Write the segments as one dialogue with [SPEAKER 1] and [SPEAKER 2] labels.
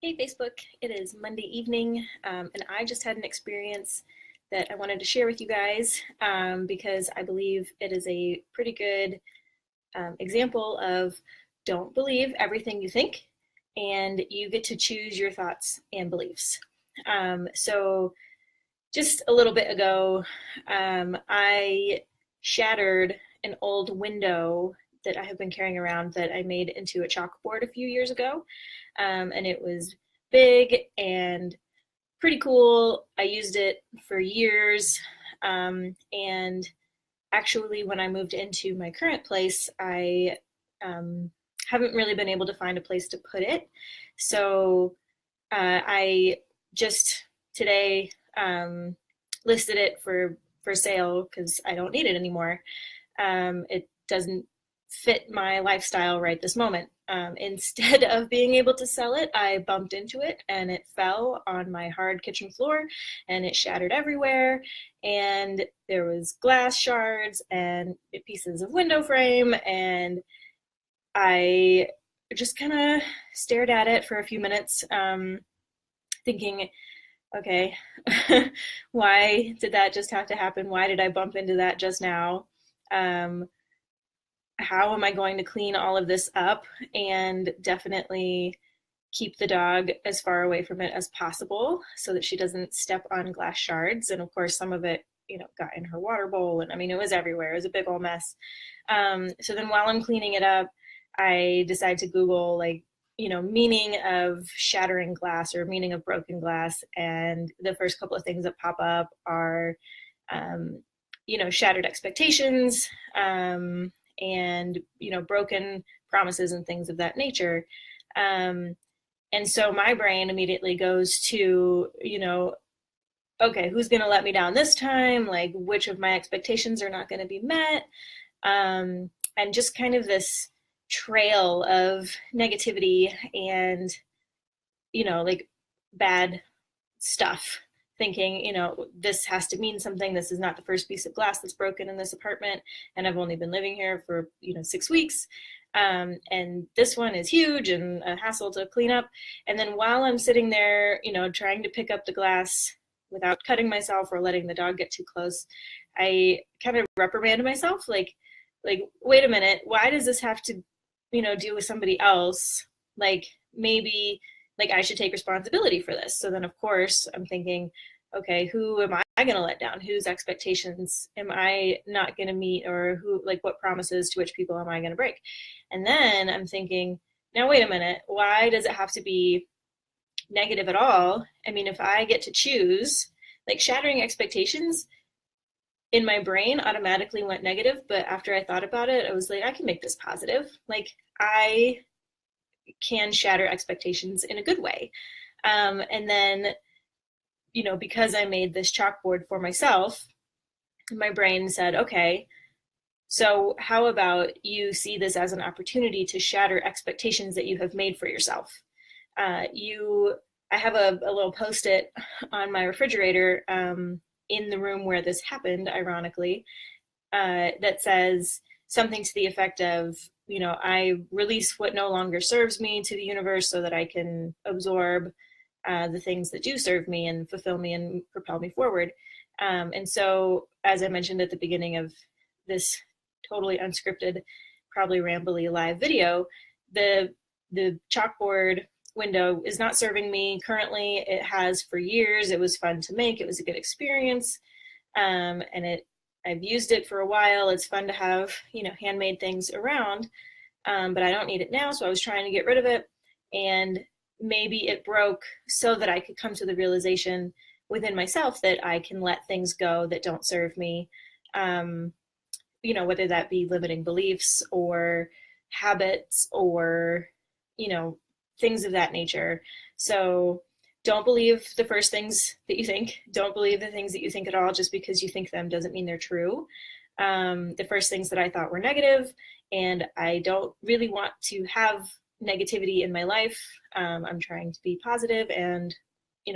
[SPEAKER 1] Hey Facebook, it is Monday evening, and I just had an experience that I wanted to share with you guys because I believe it is a pretty good example of don't believe everything you think, and you get to choose your thoughts and beliefs. So, just a little bit ago, I shattered an old window that I have been carrying around that I made into a chalkboard a few years ago. And it was big and pretty cool. I used it for years. And actually, when I moved into my current place, I haven't really been able to find a place to put it. So I just today listed it for sale because I don't need it anymore. It doesn't fit my lifestyle right this moment. Instead of being able to sell it, I bumped into it and it fell on my hard kitchen floor and it shattered everywhere. And there was glass shards and pieces of window frame. And I just kind of stared at it for a few minutes, thinking, okay, why did that just have to happen? Why did I bump into that just now? How am I going to clean all of this up and definitely keep the dog as far away from it as possible so that she doesn't step on glass shards? And of course, some of it, got in her water bowl. And I mean, it was everywhere. It was a big old mess. So then while I'm cleaning it up, I decide to Google meaning of shattering glass or meaning of broken glass. And the first couple of things that pop up are, shattered expectations, and broken promises and things of that nature. And so my brain immediately goes to, okay, who's going to let me down this time? Like, which of my expectations are not going to be met? And just kind of this trail of negativity and, bad stuff, thinking, this has to mean something. This is not the first piece of glass that's broken in this apartment, and I've only been living here for 6 weeks. And this one is huge and a hassle to clean up. And then while I'm sitting there, trying to pick up the glass without cutting myself or letting the dog get too close, I kind of reprimand myself, like, wait a minute, why does this have to, deal with somebody else? Like, maybe I should take responsibility for this. So then of course I'm thinking, okay, who am I going to let down? Whose expectations am I not going to meet? Or what promises to which people am I going to break? And then I'm thinking, now wait a minute, why does it have to be negative at all? I mean, if I get to choose, shattering expectations in my brain automatically went negative. But after I thought about it, I was like, I can make this positive. I can shatter expectations in a good way. And then, because I made this chalkboard for myself, my brain said, okay, so how about you see this as an opportunity to shatter expectations that you have made for yourself? I have a little Post-it on my refrigerator in the room where this happened, ironically, that says something to the effect of, I release what no longer serves me to the universe so that I can absorb the things that do serve me and fulfill me and propel me forward. And so, as I mentioned at the beginning of this totally unscripted, probably rambly live video, the chalkboard window is not serving me currently. It has for years. It was fun to make. It was a good experience. And I've used it for a while. It's fun to have, handmade things around, but I don't need it now. So I was trying to get rid of it, and maybe it broke so that I could come to the realization within myself that I can let things go that don't serve me, whether that be limiting beliefs or habits or, things of that nature. So don't believe the first things that you think. Don't believe the things that you think at all. Just because you think them doesn't mean they're true. The first things that I thought were negative, and I don't really want to have negativity in my life. I'm trying to be positive and,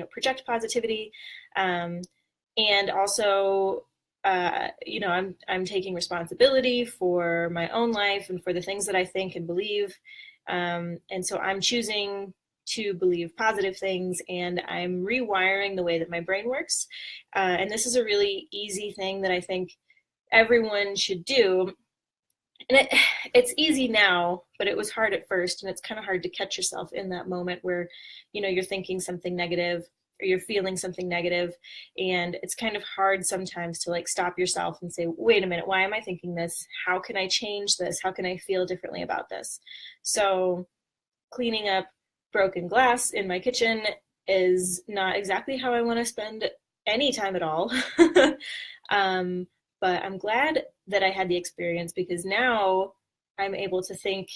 [SPEAKER 1] project positivity. And also, I'm taking responsibility for my own life and for the things that I think and believe. And so I'm choosing to believe positive things, and I'm rewiring the way that my brain works. And this is a really easy thing that I think everyone should do. And it's easy now, but it was hard at first, and it's kind of hard to catch yourself in that moment where, you know, you're thinking something negative or you're feeling something negative, and it's kind of hard sometimes to like stop yourself and say, wait a minute, why am I thinking this? How can I change this? How can I feel differently about this? So cleaning up broken glass in my kitchen is not exactly how I want to spend any time at all. But I'm glad that I had the experience, because now I'm able to think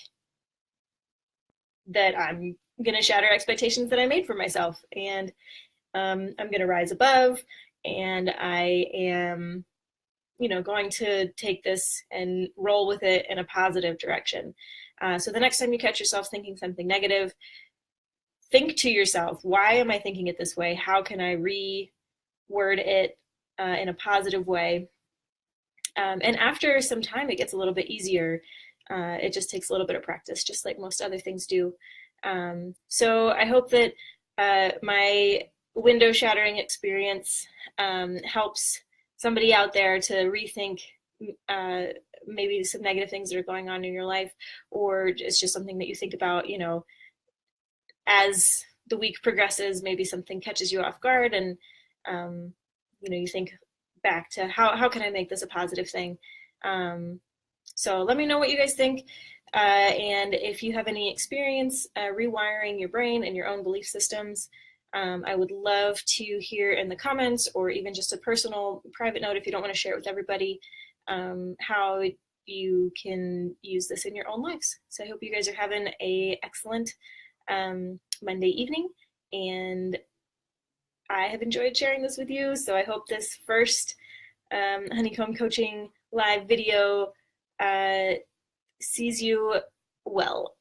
[SPEAKER 1] that I'm going to shatter expectations that I made for myself, and I'm going to rise above, and I am, you know, going to take this and roll with it in a positive direction. So the next time you catch yourself thinking something negative, think to yourself, why am I thinking it this way? How can I reword it in a positive way? And after some time, it gets a little bit easier. It just takes a little bit of practice, just like most other things do. So I hope that my window shattering experience helps somebody out there to rethink maybe some negative things that are going on in your life, or it's just something that you think about, you know, as the week progresses. Maybe something catches you off guard, and you know, you think back to how can I make this a positive thing. So let me know what you guys think, and if you have any experience rewiring your brain and your own belief systems, I would love to hear in the comments, or even just a personal private note if you don't want to share it with everybody, how you can use this in your own lives. So I hope you guys are having a excellent Monday evening, and I have enjoyed sharing this with you. So I hope this first Honeycomb Coaching live video sees you well.